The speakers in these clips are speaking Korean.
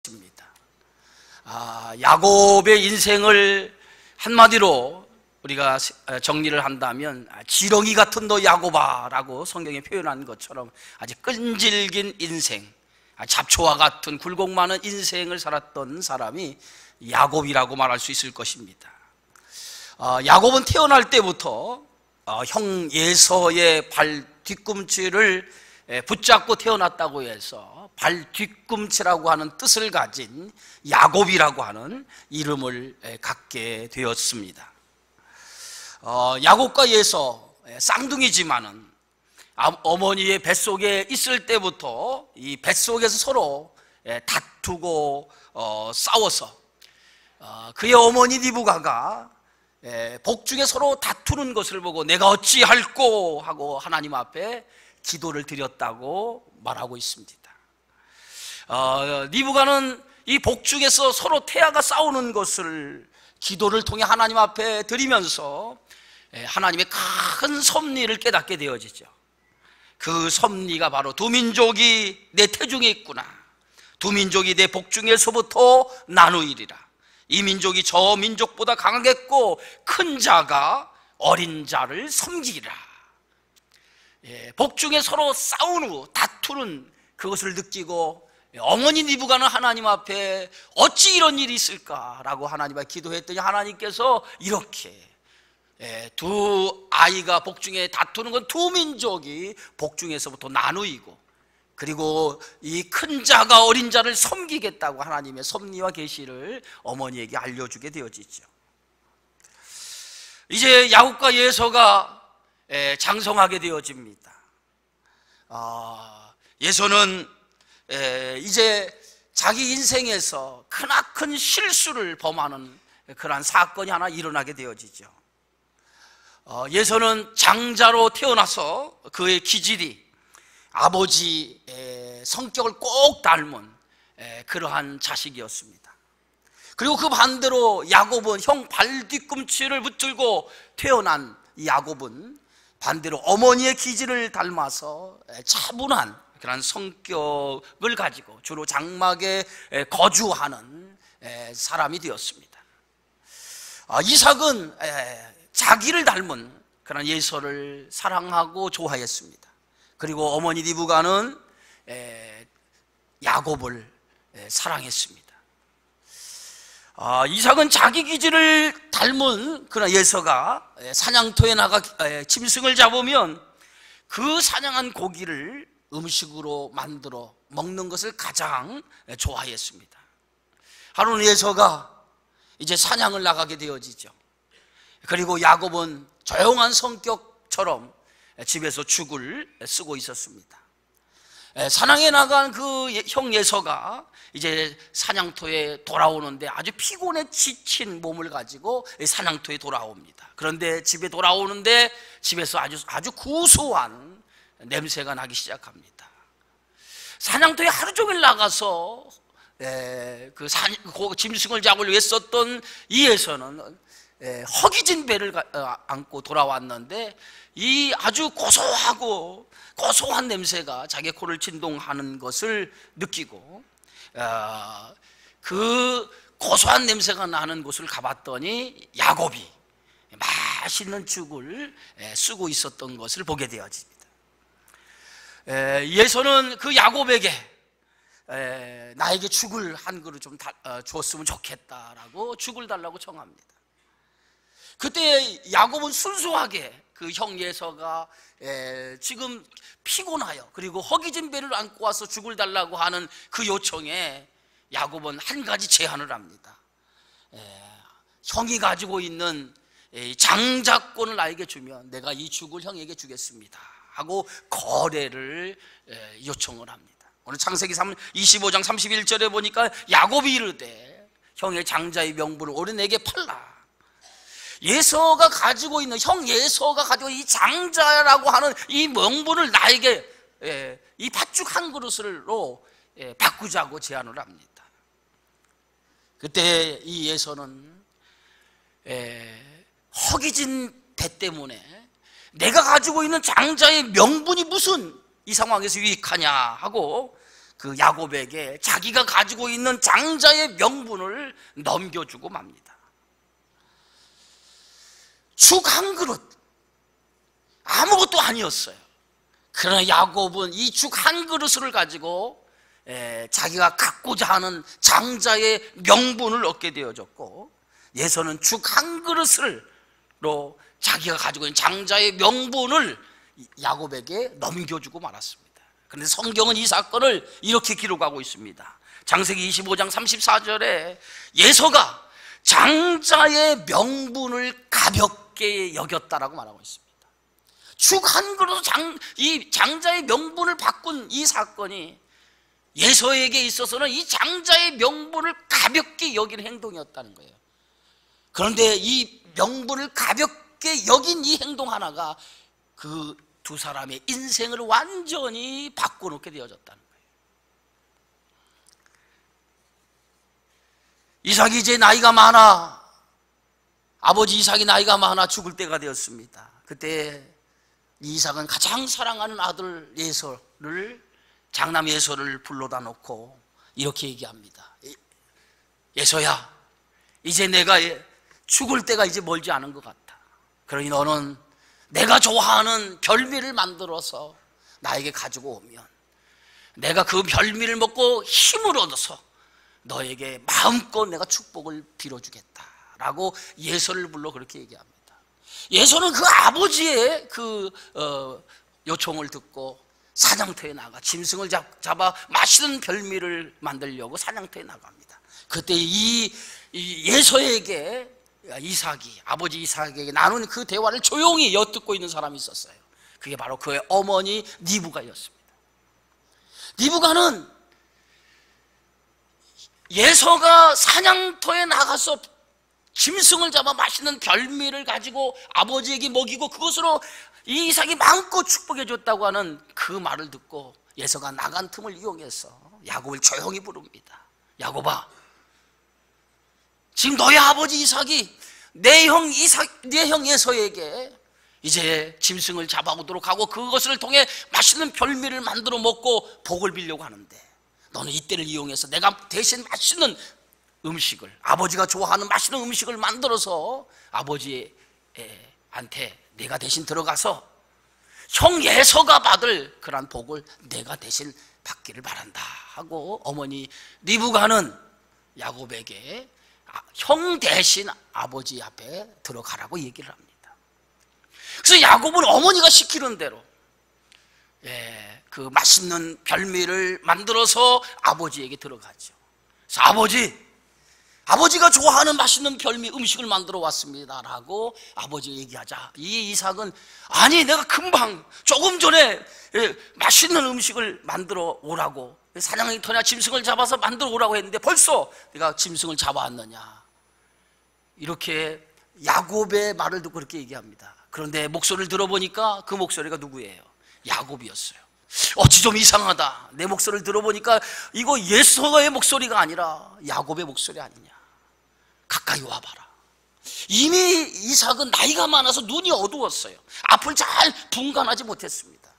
있습니다. 야곱의 인생을 한마디로 우리가 정리를 한다면 지렁이 같은 너 야곱아라고 성경에 표현한 것처럼 아주 끈질긴 인생, 잡초와 같은 굴곡 많은 인생을 살았던 사람이 야곱이라고 말할 수 있을 것입니다. 야곱은 태어날 때부터 형 예서의 발 뒤꿈치를 붙잡고 태어났다고 해서 발 뒤꿈치라고 하는 뜻을 가진 야곱이라고 하는 이름을 갖게 되었습니다. 야곱과 예서 쌍둥이지만은 어머니의 뱃속에 있을 때부터 이 뱃속에서 서로 다투고 싸워서 그의 어머니 리브가가 복중에 서로 다투는 것을 보고 내가 어찌할꼬 하고 하나님 앞에 기도를 드렸다고 말하고 있습니다. 리브가는 이 복중에서 서로 태아가 싸우는 것을 기도를 통해 하나님 앞에 드리면서 하나님의 큰 섭리를 깨닫게 되어지죠. 그 섭리가 바로 두 민족이 내 태중에 있구나, 두 민족이 내 복중에서부터 나누이리라. 이 민족이 저 민족보다 강하겠고 큰 자가 어린 자를 섬기리라. 복중에 서로 싸우는 다투는 그것을 느끼고 어머니 리브가는 하나님 앞에 어찌 이런 일이 있을까라고 하나님 앞에 기도했더니 하나님께서 이렇게 두 아이가 복중에 다투는 건 두 민족이 복중에서부터 나누이고 그리고 이 큰 자가 어린 자를 섬기겠다고 하나님의 섭리와 계시를 어머니에게 알려주게 되어지죠. 이제 야곱과 예서가 장성하게 되어집니다. 예서는 이제 자기 인생에서 크나큰 실수를 범하는 그러한 사건이 하나 일어나게 되어지죠. 예서는 장자로 태어나서 그의 기질이 아버지의 성격을 꼭 닮은 그러한 자식이었습니다. 그리고 그 반대로 야곱은 형 발뒤꿈치를 붙들고 태어난 이 야곱은 반대로 어머니의 기질을 닮아서 차분한 그런 성격을 가지고 주로 장막에 거주하는 사람이 되었습니다. 이삭은 자기를 닮은 그런 예서를 사랑하고 좋아했습니다. 그리고 어머니 리브가는 야곱을 사랑했습니다. 이삭은 자기 기질을 닮은 그런 예서가 사냥터에 나가 짐승을 잡으면 그 사냥한 고기를 음식으로 만들어 먹는 것을 가장 좋아했습니다. 하루는 예서가 이제 사냥을 나가게 되어지죠. 그리고 야곱은 조용한 성격처럼 집에서 죽을 쓰고 있었습니다. 사냥에 나간 그 형 예서가 이제 사냥터에 돌아오는데 아주 피곤해 지친 몸을 가지고 사냥터에 돌아옵니다. 그런데 집에 돌아오는데 집에서 아주 구수한 냄새가 나기 시작합니다. 사냥터에 하루 종일 나가서 그 짐승을 잡으려 했었던 이 예서는 허기진 배를 안고 돌아왔는데 이 아주 고소한 냄새가 자기 코를 진동하는 것을 느끼고 그 고소한 냄새가 나는 곳을 가봤더니 야곱이 맛있는 죽을 쓰고 있었던 것을 보게 되어집니다. 예서는 그 야곱에게 나에게 죽을 한 그릇 좀 줬으면 좋겠다라고 죽을 달라고 청합니다. 그때 야곱은 순수하게 그 형 예서가 지금 피곤하여 그리고 허기진 배를 안고 와서 죽을 달라고 하는 그 요청에 야곱은 한 가지 제안을 합니다. 형이 가지고 있는 장자권을 나에게 주면 내가 이 죽을 형에게 주겠습니다 하고 거래를 요청을 합니다. 오늘 창세기 25장 31절에 보니까 야곱이 이르되 형의 장자의 명분을 오래 내게 팔라. 예서가 가지고 있는 형 예서가 가지고 이 장자라고 하는 이 명분을 나에게 이 팥죽 한 그릇으로 바꾸자고 제안을 합니다. 그때 이 예서는 허기진 배 때문에 내가 가지고 있는 장자의 명분이 무슨 이 상황에서 유익하냐 하고 그 야곱에게 자기가 가지고 있는 장자의 명분을 넘겨주고 맙니다. 죽 한 그릇, 아무것도 아니었어요. 그러나 야곱은 이 죽 한 그릇을 가지고 자기가 갖고자 하는 장자의 명분을 얻게 되어졌고, 예서는 죽 한 그릇으로 자기가 가지고 있는 장자의 명분을 야곱에게 넘겨주고 말았습니다. 그런데 성경은 이 사건을 이렇게 기록하고 있습니다. 창세기 25장 34절에 예서가 장자의 명분을 가볍게 여겼다라고 말하고 있습니다. 죽 한 그릇 이 장자의 명분을 바꾼 이 사건이 예서에게 있어서는 이 장자의 명분을 가볍게 여기는 행동이었다는 거예요. 그런데 이 명분을 가볍게 여긴 이 행동 하나가 그 두 사람의 인생을 완전히 바꿔놓게 되어졌다는 거예요. 이삭이 이제 나이가 많아, 아버지 이삭이 나이가 많아 죽을 때가 되었습니다. 그때 이삭은 가장 사랑하는 아들 예서를, 장남 예서를 불러다 놓고 이렇게 얘기합니다. 예서야, 이제 내가 죽을 때가 이제 멀지 않은 것 같다. 그러니 너는 내가 좋아하는 별미를 만들어서 나에게 가지고 오면 내가 그 별미를 먹고 힘을 얻어서 너에게 마음껏 내가 축복을 빌어주겠다라고 예서를 불러 그렇게 얘기합니다. 예서는 그 아버지의 그 요청을 듣고 사냥터에 나가 짐승을 잡아 맛있는 별미를 만들려고 사냥터에 나갑니다. 그때 이 예서에게 이삭이, 아버지 이삭에게 나눈 그 대화를 조용히 엿듣고 있는 사람이 있었어요. 그게 바로 그의 어머니 리브가였습니다. 리브가는 예서가 사냥터에 나가서 짐승을 잡아 맛있는 별미를 가지고 아버지에게 먹이고 그것으로 이 이삭이 마음껏 축복해 줬다고 하는 그 말을 듣고 예서가 나간 틈을 이용해서 야곱을 조용히 부릅니다. 야곱아, 지금 너의 아버지 이삭이 내 형 예서에게 이제 짐승을 잡아오도록 하고 그것을 통해 맛있는 별미를 만들어 먹고 복을 빌려고 하는데, 너는 이때를 이용해서 내가 대신 맛있는 음식을, 아버지가 좋아하는 맛있는 음식을 만들어서 아버지한테 내가 대신 들어가서 형 예서가 받을 그러한 복을 내가 대신 받기를 바란다 하고 어머니 리브가는 야곱에게 형 대신 아버지 앞에 들어가라고 얘기를 합니다. 그래서 야곱은 어머니가 시키는 대로 그 맛있는 별미를 만들어서 아버지에게 들어가죠. 그래서 아버지가 좋아하는 맛있는 별미 음식을 만들어 왔습니다 라고 아버지가 얘기하자, 이 이삭은 아니 내가 금방 조금 전에 맛있는 음식을 만들어 오라고, 사냥터냐 짐승을 잡아서 만들어 오라고 했는데 벌써 내가 짐승을 잡아왔느냐, 이렇게 야곱의 말을 듣고 그렇게 얘기합니다. 그런데 목소리를 들어보니까 그 목소리가 누구예요? 야곱이었어요. 어찌 좀 이상하다, 내 목소리를 들어보니까 이거 예서의 목소리가 아니라 야곱의 목소리 아니냐, 가까이 와봐라. 이미 이삭은 나이가 많아서 눈이 어두웠어요. 앞을 잘 분간하지 못했습니다.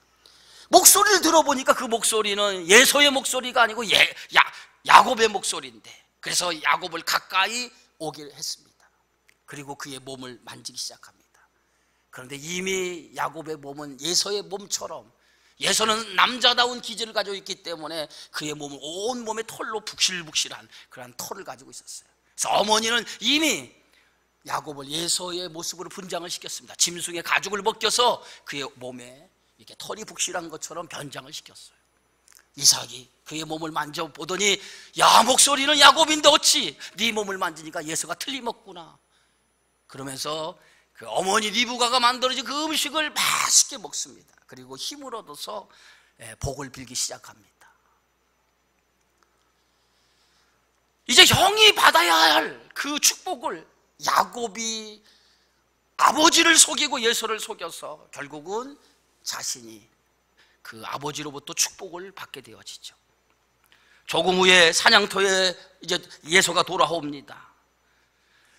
목소리를 들어보니까 그 목소리는 예서의 목소리가 아니고 야곱의 목소리인데, 그래서 야곱을 가까이 오게 했습니다. 그리고 그의 몸을 만지기 시작합니다. 그런데 이미 야곱의 몸은 예서의 몸처럼, 예서는 남자다운 기질을 가지고 있기 때문에 그의 몸은 온 몸에 털로 북실북실한 그런 털을 가지고 있었어요. 그래서 어머니는 이미 야곱을 예서의 모습으로 분장을 시켰습니다. 짐승의 가죽을 벗겨서 그의 몸에 이렇게 털이 북실한 것처럼 변장을 시켰어요. 이삭이 그의 몸을 만져보더니 야, 목소리는 야곱인데 어찌 네 몸을 만지니까 예서가 틀림없구나. 그러면서 그 어머니 리브가가 만들어진 그 음식을 맛있게 먹습니다. 그리고 힘을 얻어서 복을 빌기 시작합니다. 이제 형이 받아야 할 그 축복을 야곱이 아버지를 속이고 예서를 속여서 결국은 자신이 그 아버지로부터 축복을 받게 되어지죠. 조금 후에 사냥터에 이제 예서가 돌아옵니다.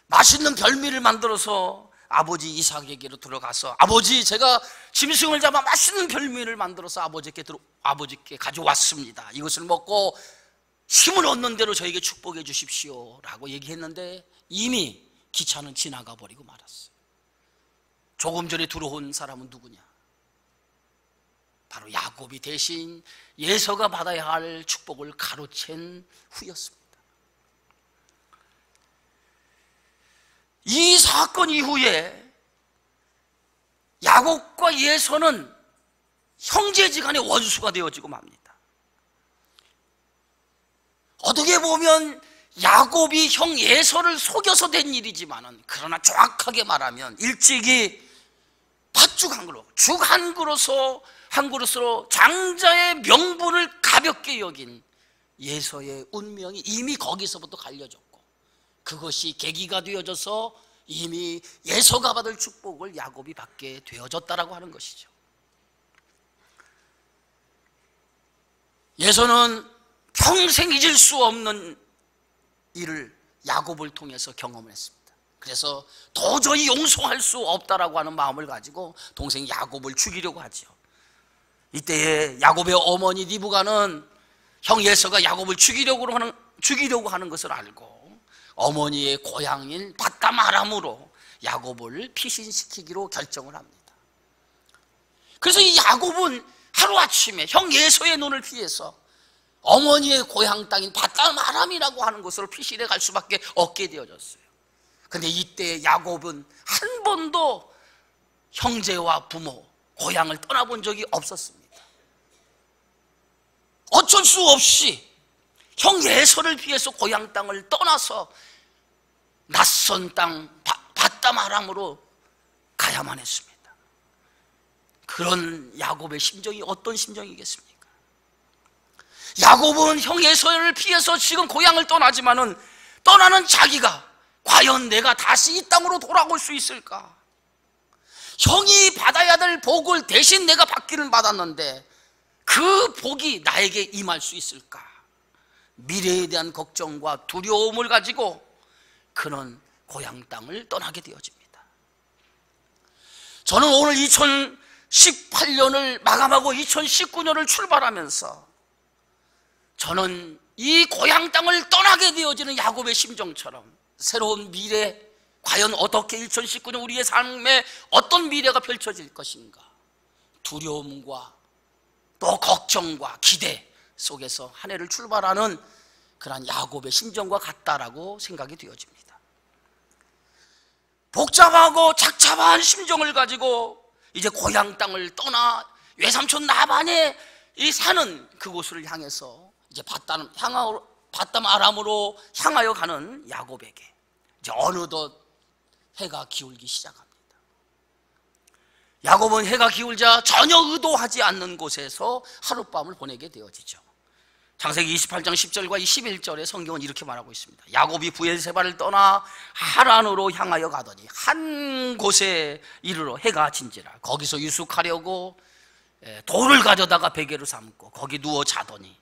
맛있는 별미를 만들어서 아버지 이삭에게로 들어가서 아버지, 제가 짐승을 잡아 맛있는 별미를 만들어서 아버지께 가져왔습니다. 이것을 먹고 힘을 얻는 대로 저에게 축복해 주십시오 라고 얘기했는데 이미 기차는 지나가 버리고 말았어요. 조금 전에 들어온 사람은 누구냐? 바로 야곱이 대신 예서가 받아야 할 축복을 가로챈 후였습니다. 이 사건 이후에 야곱과 예서는 형제지간의 원수가 되어지고 맙니다. 어떻게 보면 야곱이 형 예서를 속여서 된 일이지만은, 그러나 정확하게 말하면 일찍이 팥죽 한 그릇, 죽 한 그릇으로 장자의 명분을 가볍게 여긴 예서의 운명이 이미 거기서부터 갈려졌고, 그것이 계기가 되어져서 이미 예서가 받을 축복을 야곱이 받게 되어졌다라고 하는 것이죠. 예서는 평생 잊을 수 없는 일을 야곱을 통해서 경험을 했습니다. 그래서 도저히 용서할 수 없다라고 하는 마음을 가지고 동생 야곱을 죽이려고 하죠. 이때에 야곱의 어머니 리브가는 형 예서가 야곱을 죽이려고 하는 것을 알고 어머니의 고향인 밧담 아람으로 야곱을 피신시키기로 결정을 합니다. 그래서 이 야곱은 하루아침에 형 예서의 눈을 피해서 어머니의 고향 땅인 밧담 아람이라고 하는 곳으로 피신해 갈 수밖에 없게 되어졌어요. 그런데 이때 야곱은 한 번도 형제와 부모, 고향을 떠나본 적이 없었습니다. 어쩔 수 없이 형 예서를 피해서 고향 땅을 떠나서 낯선 땅 밧담 아람으로 가야만 했습니다. 그런 야곱의 심정이 어떤 심정이겠습니까? 야곱은 형 예서를 피해서 지금 고향을 떠나지만은 떠나는 자기가 과연 내가 다시 이 땅으로 돌아올 수 있을까? 형이 받아야 될 복을 대신 내가 받기는 받았는데 그 복이 나에게 임할 수 있을까? 미래에 대한 걱정과 두려움을 가지고 그는 고향 땅을 떠나게 되어집니다. 저는 오늘 2018년을 마감하고 2019년을 출발하면서 저는 이 고향 땅을 떠나게 되어지는 야곱의 심정처럼 새로운 미래, 과연 어떻게 2019년 우리의 삶에 어떤 미래가 펼쳐질 것인가, 두려움과 또 걱정과 기대 속에서 한 해를 출발하는 그러한 야곱의 심정과 같다라고 생각이 되어집니다. 복잡하고 착잡한 심정을 가지고 이제 고향 땅을 떠나 외삼촌 라반의 이 사는 그곳을 향해서 이제 밧담 아람으로 향하여 가는 야곱에게 이제 어느덧 해가 기울기 시작합니다. 야곱은 해가 기울자 전혀 의도하지 않는 곳에서 하룻밤을 보내게 되어지죠. 창세기 28장 10절과 11절에 성경은 이렇게 말하고 있습니다. 야곱이 브엘세바를 떠나 하란으로 향하여 가더니 한 곳에 이르러 해가 진지라. 거기서 유숙하려고 돌을 가져다가 베개로 삼고 거기 누워 자더니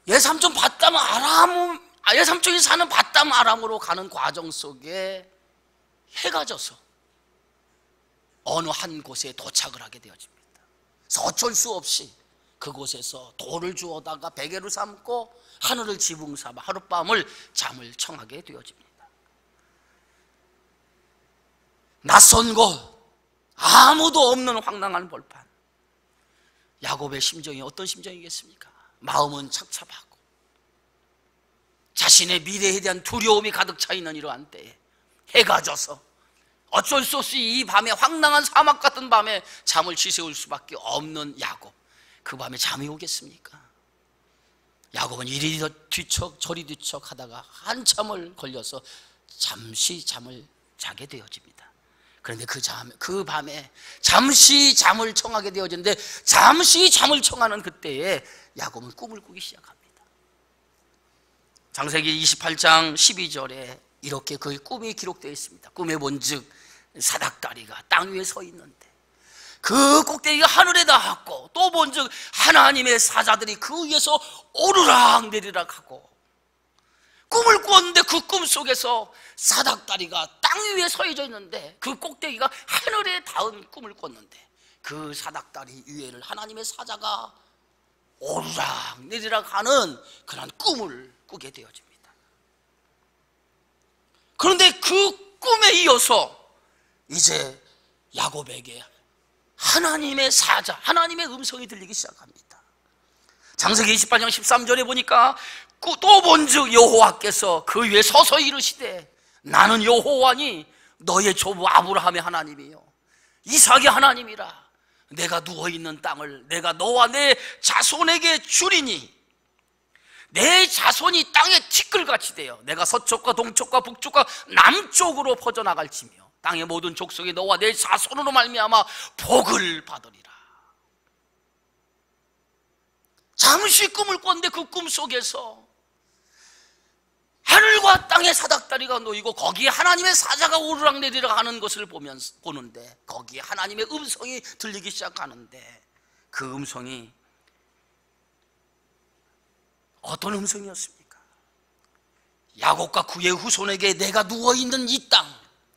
예삼촌이 사는 밧담 아람으로 가는 과정 속에 해가 져서 어느 한 곳에 도착을 하게 되어집니다. 그래서 어쩔 수 없이 그곳에서 돌을 주워다가 베개로 삼고 하늘을 지붕 삼아 하룻밤을 잠을 청하게 되어집니다. 낯선 곳, 아무도 없는 황량한 벌판. 야곱의 심정이 어떤 심정이겠습니까? 마음은 착잡하고 자신의 미래에 대한 두려움이 가득 차 있는 이러한 때에 해가 져서 어쩔 수 없이 이 밤에 황량한 사막 같은 밤에 잠을 지새울 수밖에 없는 야곱. 그 밤에 잠이 오겠습니까? 야곱은 이리 뒤척 저리 뒤척 하다가 한참을 걸려서 잠시 잠을 자게 되어집니다. 그런데 그 밤에 잠시 잠을 청하게 되어지는데 잠시 잠을 청하는 그때에 야곱은 꿈을 꾸기 시작합니다. 창세기 28장 12절에 이렇게 그 꿈이 기록되어 있습니다. 꿈에 본즉 사닥다리가 땅 위에 서 있는데 그 꼭대기가 하늘에 닿았고 또 본즉 하나님의 사자들이 그 위에서 오르락 내리락 하고 꿈을 꾸었는데 그 꿈 속에서 사닥다리가 땅 위에 서해져 있는데 그 꼭대기가 하늘에 닿은 꿈을 꿨는데 그 사닥다리 위에를 하나님의 사자가 오르락 내리락 하는 그런 꿈을 꾸게 되어집니다. 그런데 그 꿈에 이어서 이제 야곱에게 하나님의 사자, 하나님의 음성이 들리기 시작합니다. 창세기 28장 13절에 보니까 또 본즉 여호와께서 그 위에 서서 이르시되 나는 여호와니 너의 조부 아브라함의 하나님이요 이삭의 하나님이라. 내가 누워있는 땅을 내가 너와 내 자손에게 주리니 내 자손이 땅에 티끌같이 되어 내가 서쪽과 동쪽과 북쪽과 남쪽으로 퍼져나갈지며 땅의 모든 족속이 너와 내 자손으로 말미암아 복을 받으리라. 잠시 꿈을 꿨는데 그 꿈 속에서 하늘과 땅의 사닥다리가 놓이고 거기에 하나님의 사자가 오르락내리락 하는 것을 보는데 거기에 하나님의 음성이 들리기 시작하는데 그 음성이 어떤 음성이었습니까? 야곱과 그의 후손에게 내가 누워있는 이 땅,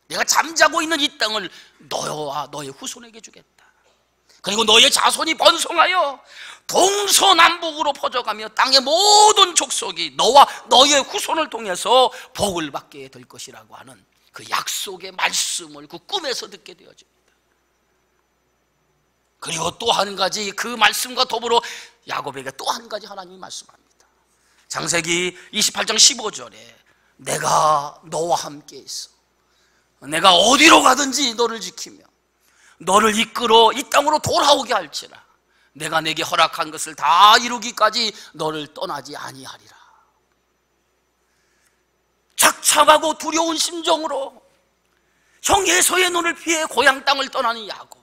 내가 잠자고 있는 이 땅을 너와 너의 후손에게 주겠다. 그리고 너의 자손이 번성하여 동서남북으로 퍼져가며 땅의 모든 족속이 너와 너의 후손을 통해서 복을 받게 될 것이라고 하는 그 약속의 말씀을 그 꿈에서 듣게 되어집니다. 그리고 또 한 가지 그 말씀과 더불어 야곱에게 또 한 가지 하나님이 말씀합니다. 창세기 28장 15절에 내가 너와 함께 있어 내가 어디로 가든지 너를 지키며 너를 이끌어 이 땅으로 돌아오게 할지라 내가 내게 허락한 것을 다 이루기까지 너를 떠나지 아니하리라. 착잡하고 두려운 심정으로 형 에서의 눈을 피해 고향 땅을 떠나는 야곱,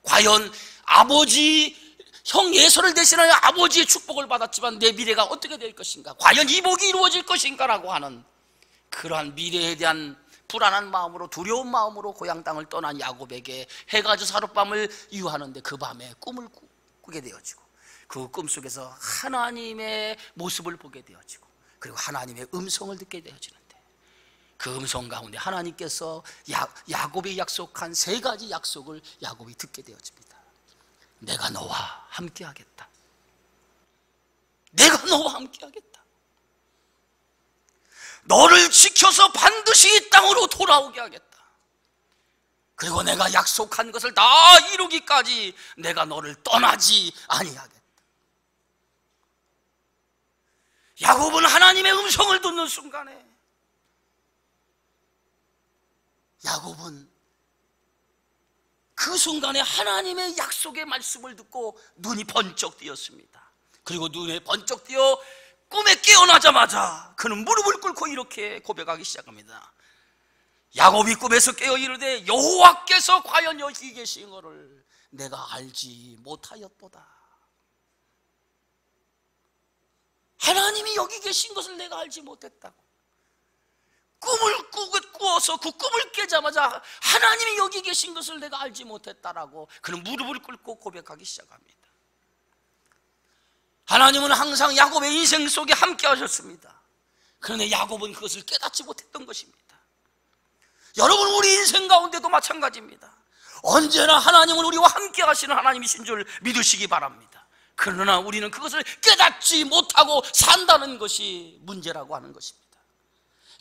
과연 형 에서를 대신하여 아버지의 축복을 받았지만 내 미래가 어떻게 될 것인가, 과연 이 복이 이루어질 것인가 라고 하는 그러한 미래에 대한 불안한 마음으로 두려운 마음으로 고향 땅을 떠난 야곱에게 해가 져 하룻밤을 이유하는데 그 밤에 꿈을 꾸게 되어지고 그 꿈 속에서 하나님의 모습을 보게 되어지고 그리고 하나님의 음성을 듣게 되어지는데 그 음성 가운데 하나님께서 야곱이 약속한 세 가지 약속을 야곱이 듣게 되어집니다. 내가 너와 함께 하겠다. 내가 너와 함께 하겠다. 너를 지켜서 반드시 이 땅으로 돌아오게 하겠다. 그리고 내가 약속한 것을 다 이루기까지 내가 너를 떠나지 아니하겠다. 야곱은 하나님의 음성을 듣는 순간에 야곱은 그 순간에 하나님의 약속의 말씀을 듣고 눈이 번쩍 뜨였습니다. 그리고 눈에 번쩍 뜨여 꿈에 깨어나자마자 그는 무릎을 꿇고 이렇게 고백하기 시작합니다. 야곱이 꿈에서 깨어 이르되 여호와께서 과연 여기 계신 것을 내가 알지 못하였도다. 하나님이 여기 계신 것을 내가 알지 못했다고. 꿈을 꾸어서 그 꿈을 깨자마자 하나님이 여기 계신 것을 내가 알지 못했다라고 그는 무릎을 꿇고 고백하기 시작합니다. 하나님은 항상 야곱의 인생 속에 함께 하셨습니다. 그런데 야곱은 그것을 깨닫지 못했던 것입니다. 여러분, 우리 인생 가운데도 마찬가지입니다. 언제나 하나님은 우리와 함께 하시는 하나님이신 줄 믿으시기 바랍니다. 그러나 우리는 그것을 깨닫지 못하고 산다는 것이 문제라고 하는 것입니다.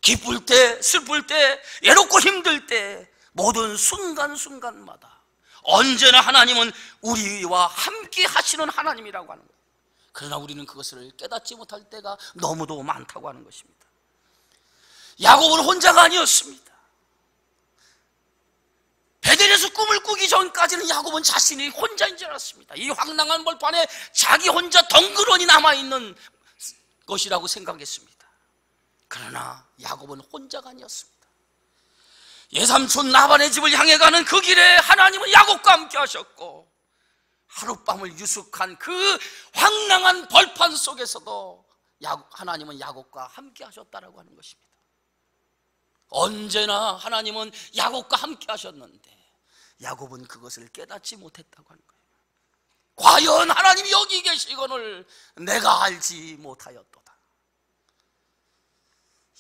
기쁠 때, 슬플 때, 외롭고 힘들 때 모든 순간순간마다 언제나 하나님은 우리와 함께 하시는 하나님이라고 하는 거예요. 그러나 우리는 그것을 깨닫지 못할 때가 너무도 많다고 하는 것입니다. 야곱은 혼자가 아니었습니다. 베델에서 꿈을 꾸기 전까지는 야곱은 자신이 혼자인 줄 알았습니다. 이 황량한 벌판에 자기 혼자 덩그러니 남아있는 것이라고 생각했습니다. 그러나 야곱은 혼자가 아니었습니다. 예삼촌 라반의 집을 향해 가는 그 길에 하나님은 야곱과 함께 하셨고 하룻밤을 유숙한 그 황량한 벌판 속에서도 하나님은 야곱과 함께 하셨다라고 하는 것입니다. 언제나 하나님은 야곱과 함께 하셨는데 야곱은 그것을 깨닫지 못했다고 하는 거예요. 과연 하나님이 여기 계시거늘 내가 알지 못하였도다.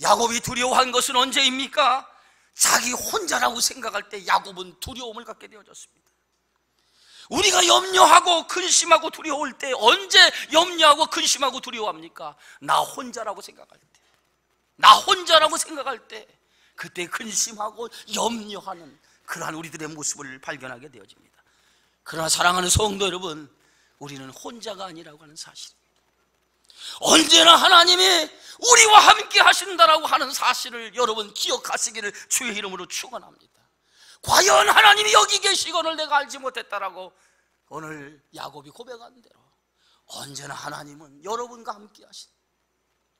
야곱이 두려워한 것은 언제입니까? 자기 혼자라고 생각할 때 야곱은 두려움을 갖게 되어졌습니다. 우리가 염려하고 근심하고 두려울 때 언제 염려하고 근심하고 두려워합니까? 나 혼자라고 생각할 때, 나 혼자라고 생각할 때 그때 근심하고 염려하는 그러한 우리들의 모습을 발견하게 되어집니다. 그러나 사랑하는 성도 여러분, 우리는 혼자가 아니라고 하는 사실입니다. 언제나 하나님이 우리와 함께 하신다라고 하는 사실을 여러분 기억하시기를 주의 이름으로 축원합니다. 과연 하나님이 여기 계시거늘 내가 알지 못했다라고 오늘 야곱이 고백한 대로 언제나 하나님은 여러분과 함께 하신,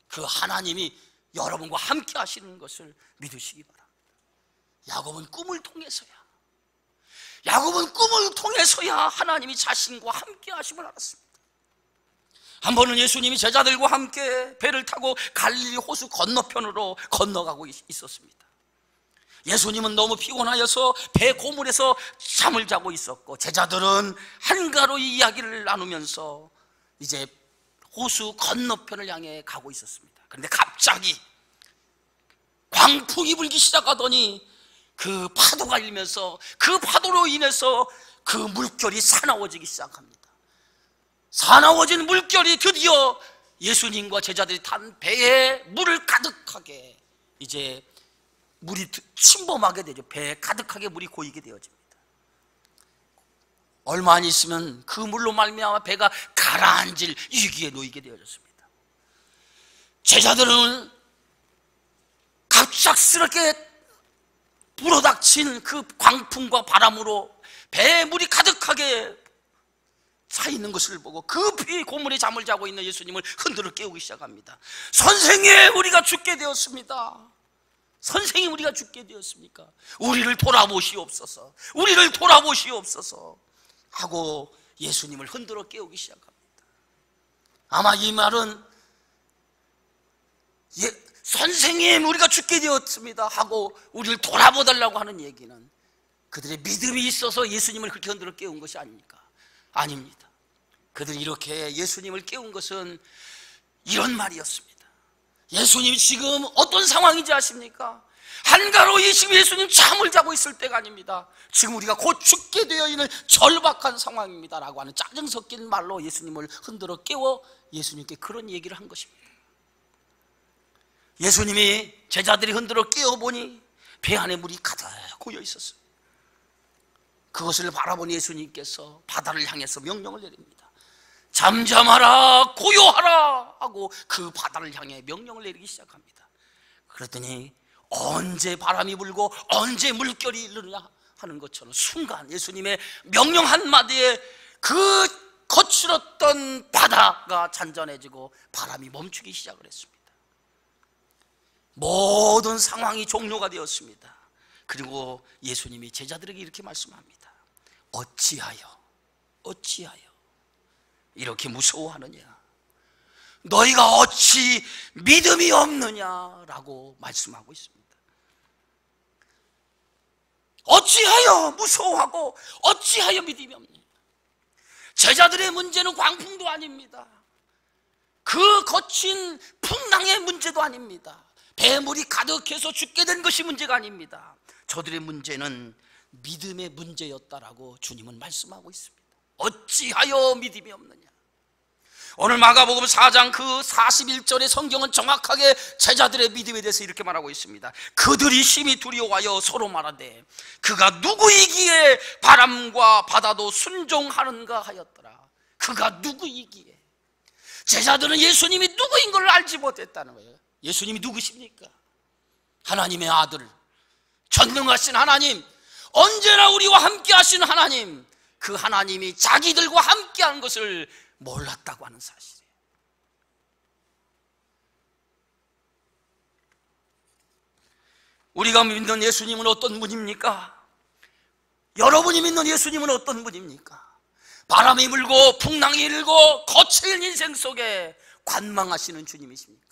그 하나님이 여러분과 함께 하시는 것을 믿으시기 바랍니다. 야곱은 꿈을 통해서야 하나님이 자신과 함께 하심을 알았습니다. 한 번은 예수님이 제자들과 함께 배를 타고 갈릴리 호수 건너편으로 건너가고 있었습니다. 예수님은 너무 피곤하여서 배 고물에서 잠을 자고 있었고, 제자들은 한가로 이야기를 나누면서 이제 호수 건너편을 향해 가고 있었습니다. 그런데 갑자기 광풍이 불기 시작하더니 그 파도가 일면서 그 파도로 인해서 그 물결이 사나워지기 시작합니다. 사나워진 물결이 드디어 예수님과 제자들이 탄 배에 물을 가득하게, 이제 물이 침범하게 되죠. 배에 가득하게 물이 고이게 되어집니다. 얼마 안 있으면 그 물로 말미암아 배가 가라앉을 위기에 놓이게 되어졌습니다. 제자들은 갑작스럽게 불어닥친 그 광풍과 바람으로 배에 물이 가득하게 차 있는 것을 보고 급히 고물에 잠을 자고 있는 예수님을 흔들어 깨우기 시작합니다. 선생님, 우리가 죽게 되었습니다. 선생님, 우리가 죽게 되었습니까? 우리를 돌아보시옵소서, 우리를 돌아보시옵소서 하고 예수님을 흔들어 깨우기 시작합니다. 아마 이 말은 선생님, 우리가 죽게 되었습니다 하고 우리를 돌아보달라고 하는 얘기는 그들의 믿음이 있어서 예수님을 그렇게 흔들어 깨운 것이 아닙니까? 아닙니다. 그들이 이렇게 예수님을 깨운 것은 이런 말이었습니다. 예수님이 지금 어떤 상황인지 아십니까? 한가로 예수님 잠을 자고 있을 때가 아닙니다. 지금 우리가 곧 죽게 되어 있는 절박한 상황입니다 라고 하는 짜증 섞인 말로 예수님을 흔들어 깨워 예수님께 그런 얘기를 한 것입니다. 예수님이 제자들이 흔들어 깨워보니 배 안에 물이 가득 고여 있었어요. 그것을 바라본 예수님께서 바다를 향해서 명령을 내립니다. 잠잠하라, 고요하라 하고 그 바다를 향해 명령을 내리기 시작합니다. 그랬더니 언제 바람이 불고 언제 물결이 일르느냐 하는 것처럼 순간 예수님의 명령 한마디에 그 거칠었던 바다가 잔잔해지고 바람이 멈추기 시작을 했습니다. 모든 상황이 종료가 되었습니다. 그리고 예수님이 제자들에게 이렇게 말씀합니다. 어찌하여 이렇게 무서워하느냐? 너희가 어찌 믿음이 없느냐라고 말씀하고 있습니다. 어찌하여 무서워하고 어찌하여 믿음이 없느냐? 제자들의 문제는 광풍도 아닙니다. 그 거친 풍랑의 문제도 아닙니다. 배물이 가득해서 죽게 된 것이 문제가 아닙니다. 저들의 문제는 믿음의 문제였다라고 주님은 말씀하고 있습니다. 어찌하여 믿음이 없느냐? 오늘 마가복음 4장 그 41절의 성경은 정확하게 제자들의 믿음에 대해서 이렇게 말하고 있습니다. 그들이 심히 두려워하여 서로 말하되 그가 누구이기에 바람과 바다도 순종하는가 하였더라. 그가 누구이기에? 제자들은 예수님이 누구인 걸 알지 못했다는 거예요. 예수님이 누구십니까? 하나님의 아들, 전능하신 하나님, 언제나 우리와 함께 하신 하나님, 그 하나님이 자기들과 함께하는 것을 몰랐다고 하는 사실이에요. 우리가 믿는 예수님은 어떤 분입니까? 여러분이 믿는 예수님은 어떤 분입니까? 바람이 불고 풍랑이 일고 거친 인생 속에 관망하시는 주님이십니까?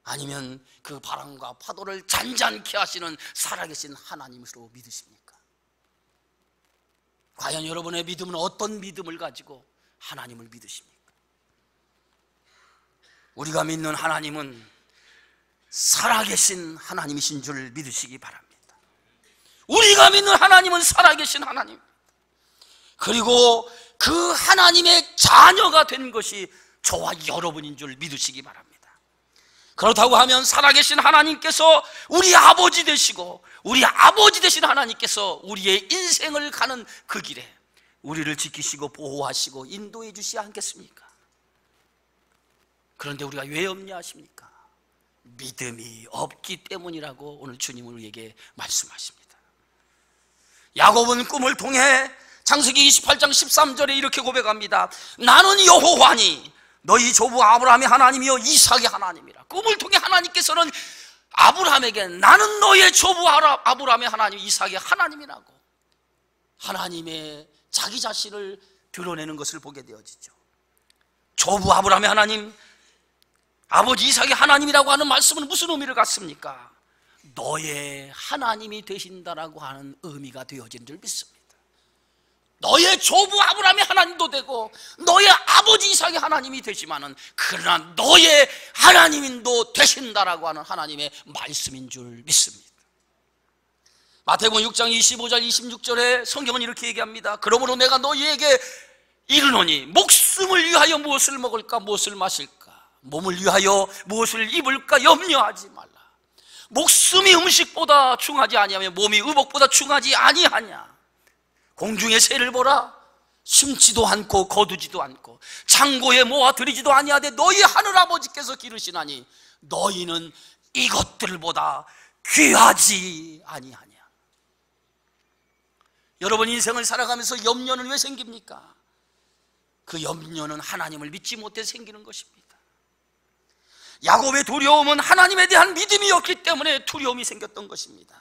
아니면 그 바람과 파도를 잔잔케 하시는 살아계신 하나님으로 믿으십니까? 과연 여러분의 믿음은 어떤 믿음을 가지고 하나님을 믿으십니까? 우리가 믿는 하나님은 살아계신 하나님이신 줄 믿으시기 바랍니다. 우리가 믿는 하나님은 살아계신 하나님, 그리고 그 하나님의 자녀가 된 것이 저와 여러분인 줄 믿으시기 바랍니다. 그렇다고 하면 살아계신 하나님께서 우리 아버지 되시고 우리 아버지 되신 하나님께서 우리의 인생을 가는 그 길에 우리를 지키시고 보호하시고 인도해 주시지 않겠습니까? 그런데 우리가 왜 없냐 하십니까? 믿음이 없기 때문이라고 오늘 주님은 우리에게 말씀하십니다. 야곱은 꿈을 통해 창세기 28장 13절에 이렇게 고백합니다. 나는 여호와니 너희 조부 아브라함의 하나님이요 이삭의 하나님이라. 꿈을 통해 하나님께서는 아브라함에게 나는 너의 조부 아브라함의 하나님 이삭의 하나님이라고 하나님의 자기 자신을 드러내는 것을 보게 되어지죠. 조부 아브라함의 하나님, 아버지 이삭의 하나님이라고 하는 말씀은 무슨 의미를 갖습니까? 너의 하나님이 되신다라고 하는 의미가 되어진 줄 믿습니다. 너의 조부 아브라함의 하나님도 되고 너의 아버지 이삭의 하나님이 되지만은 그러나 너의 하나님도 되신다라고 하는 하나님의 말씀인 줄 믿습니다. 마태복음 6장 25절 26절에 성경은 이렇게 얘기합니다. 그러므로 내가 너희에게 이르노니 목숨을 위하여 무엇을 먹을까 무엇을 마실까 몸을 위하여 무엇을 입을까 염려하지 말라. 목숨이 음식보다 중하지 아니하며 몸이 의복보다 중하지 아니하냐. 공중의 새를 보라. 심지도 않고 거두지도 않고 창고에 모아 들이지도 아니하되 너희 하늘아버지께서 기르시나니 너희는 이것들보다 귀하지 아니하냐. 여러분 인생을 살아가면서 염려는 왜 생깁니까? 그 염려는 하나님을 믿지 못해 생기는 것입니다. 야곱의 두려움은 하나님에 대한 믿음이 없기 때문에 두려움이 생겼던 것입니다.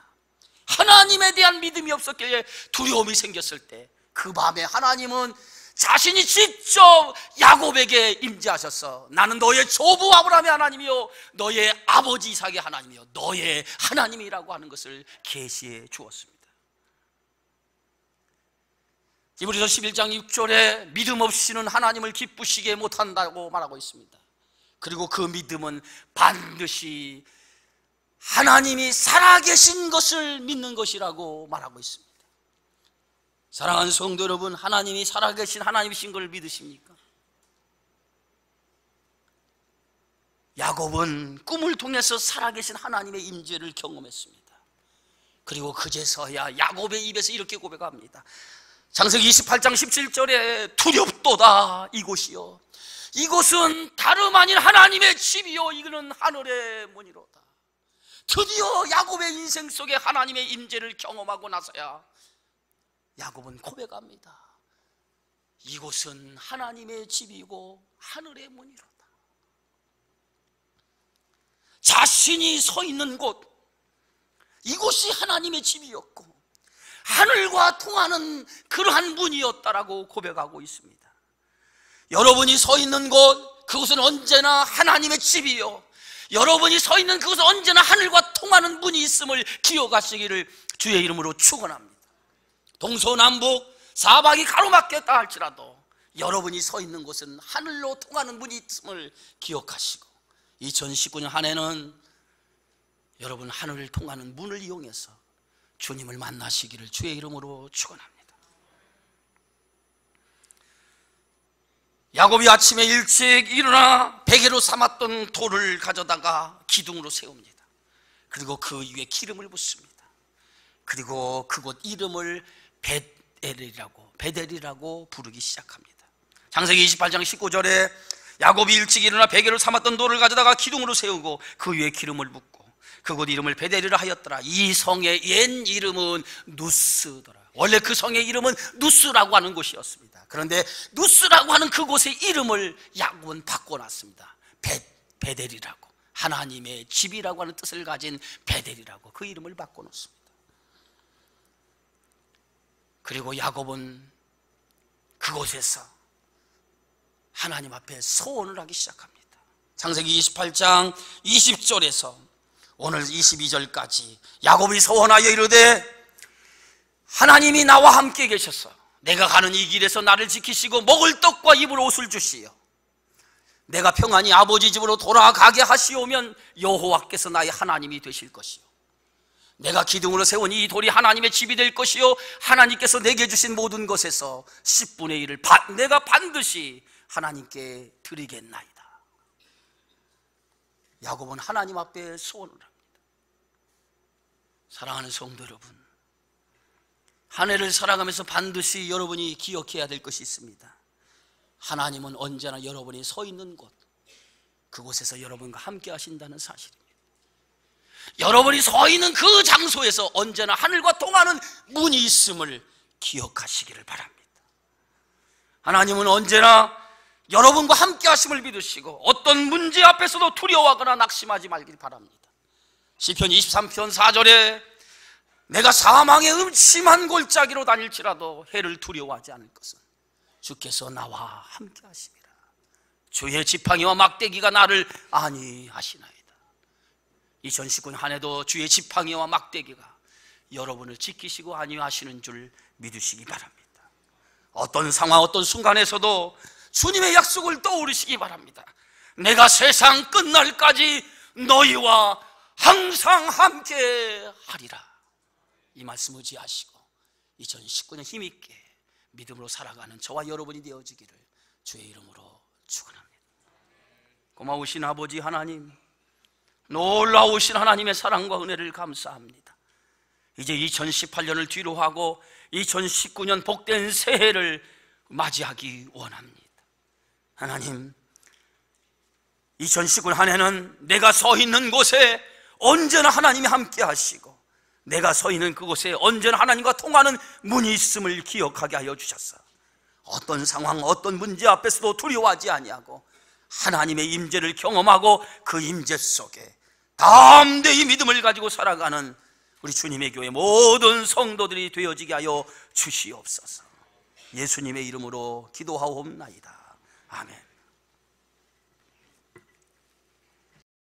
하나님에 대한 믿음이 없었기에 두려움이 생겼을 때 그 밤에 하나님은 자신이 직접 야곱에게 임재하셔서 나는 너의 조부 아브라함의 하나님이요 너의 아버지 이삭의 하나님이요 너의 하나님이라고 하는 것을 계시해 주었습니다. 히브리서 11장 6절에 믿음 없이는 하나님을 기쁘시게 못한다고 말하고 있습니다. 그리고 그 믿음은 반드시 하나님이 살아계신 것을 믿는 것이라고 말하고 있습니다. 사랑하는 성도 여러분, 하나님이 살아계신 하나님이신 걸 믿으십니까? 야곱은 꿈을 통해서 살아계신 하나님의 임재를 경험했습니다. 그리고 그제서야 야곱의 입에서 이렇게 고백합니다. 창세기 28장 17절에 두렵도다 이곳이요 이곳은 다름 아닌 하나님의 집이요 이거는 하늘의 문이로다. 드디어 야곱의 인생 속에 하나님의 임재를 경험하고 나서야 야곱은 고백합니다. 이곳은 하나님의 집이고 하늘의 문이로다. 자신이 서 있는 곳 이곳이 하나님의 집이었고 하늘과 통하는 그러한 문이었다라고 고백하고 있습니다. 여러분이 서 있는 곳 그곳은 언제나 하나님의 집이요 여러분이 서 있는 그곳은 언제나 하늘과 통하는 문이 있음을 기억하시기를 주의 이름으로 축원합니다. 동서남북 사방이 가로막혔다 할지라도 여러분이 서 있는 곳은 하늘로 통하는 문이 있음을 기억하시고 2019년 한 해는 여러분 하늘을 통하는 문을 이용해서 주님을 만나시기를 주의 이름으로 축원합니다. 야곱이 아침에 일찍 일어나 베개로 삼았던 돌을 가져다가 기둥으로 세웁니다. 그리고 그 위에 기름을 붓습니다. 그리고 그곳 이름을 베델이라고 부르기 시작합니다. 창세기 28장 19절에 야곱이 일찍 일어나 베개로 삼았던 돌을 가져다가 기둥으로 세우고 그 위에 기름을 붓고 그곳 이름을 베델이라 하였더라. 이 성의 옛 이름은 누스더라. 원래 그 성의 이름은 누스라고 하는 곳이었습니다. 그런데 누스라고 하는 그곳의 이름을 야곱은 바꿔놨습니다. 베델이라고, 하나님의 집이라고 하는 뜻을 가진 베델이라고 그 이름을 바꿔놓습니다. 그리고 야곱은 그곳에서 하나님 앞에 소원을 하기 시작합니다. 창세기 28장 20절에서 오늘 22절까지 야곱이 소원하여 이르되 하나님이 나와 함께 계셔서 내가 가는 이 길에서 나를 지키시고 먹을 떡과 입을 옷을 주시어 내가 평안히 아버지 집으로 돌아가게 하시오면 여호와께서 나의 하나님이 되실 것이요, 내가 기둥으로 세운 이 돌이 하나님의 집이 될 것이요, 하나님께서 내게 주신 모든 것에서 10분의 1을 내가 반드시 하나님께 드리겠나이다. 야곱은 하나님 앞에 소원을 합니다. 사랑하는 성도 여러분, 한 해를 살아가면서 반드시 여러분이 기억해야 될 것이 있습니다. 하나님은 언제나 여러분이 서 있는 곳, 그곳에서 여러분과 함께 하신다는 사실입니다. 여러분이 서 있는 그 장소에서 언제나 하늘과 통하는 문이 있음을 기억하시기를 바랍니다. 하나님은 언제나 여러분과 함께 하심을 믿으시고 어떤 문제 앞에서도 두려워하거나 낙심하지 말길 바랍니다. 시편 23편 4절에 내가 사망의 음침한 골짜기로 다닐지라도 해를 두려워하지 않을 것은 주께서 나와 함께 하심이라. 주의 지팡이와 막대기가 나를 안위하시나이다. 2019년 한 해도 주의 지팡이와 막대기가 여러분을 지키시고 안위하시는 줄 믿으시기 바랍니다. 어떤 상황, 어떤 순간에서도 주님의 약속을 떠오르시기 바랍니다. 내가 세상 끝날까지 너희와 항상 함께 하리라. 이 말씀 의지하시고 2019년 힘있게 믿음으로 살아가는 저와 여러분이 되어지기를 주의 이름으로 축원합니다. 고마우신 아버지 하나님, 놀라우신 하나님의 사랑과 은혜를 감사합니다. 이제 2018년을 뒤로 하고 2019년 복된 새해를 맞이하기 원합니다. 하나님, 2019년 한 해는 내가 서 있는 곳에 언제나 하나님이 함께 하시고 내가 서 있는 그곳에 언제나 하나님과 통하는 문이 있음을 기억하게 하여 주셔서 어떤 상황, 어떤 문제 앞에서도 두려워하지 아니하고 하나님의 임재를 경험하고 그 임재 속에 담대히 믿음을 가지고 살아가는 우리 주님의 교회 모든 성도들이 되어지게 하여 주시옵소서. 예수님의 이름으로 기도하옵나이다. 아멘.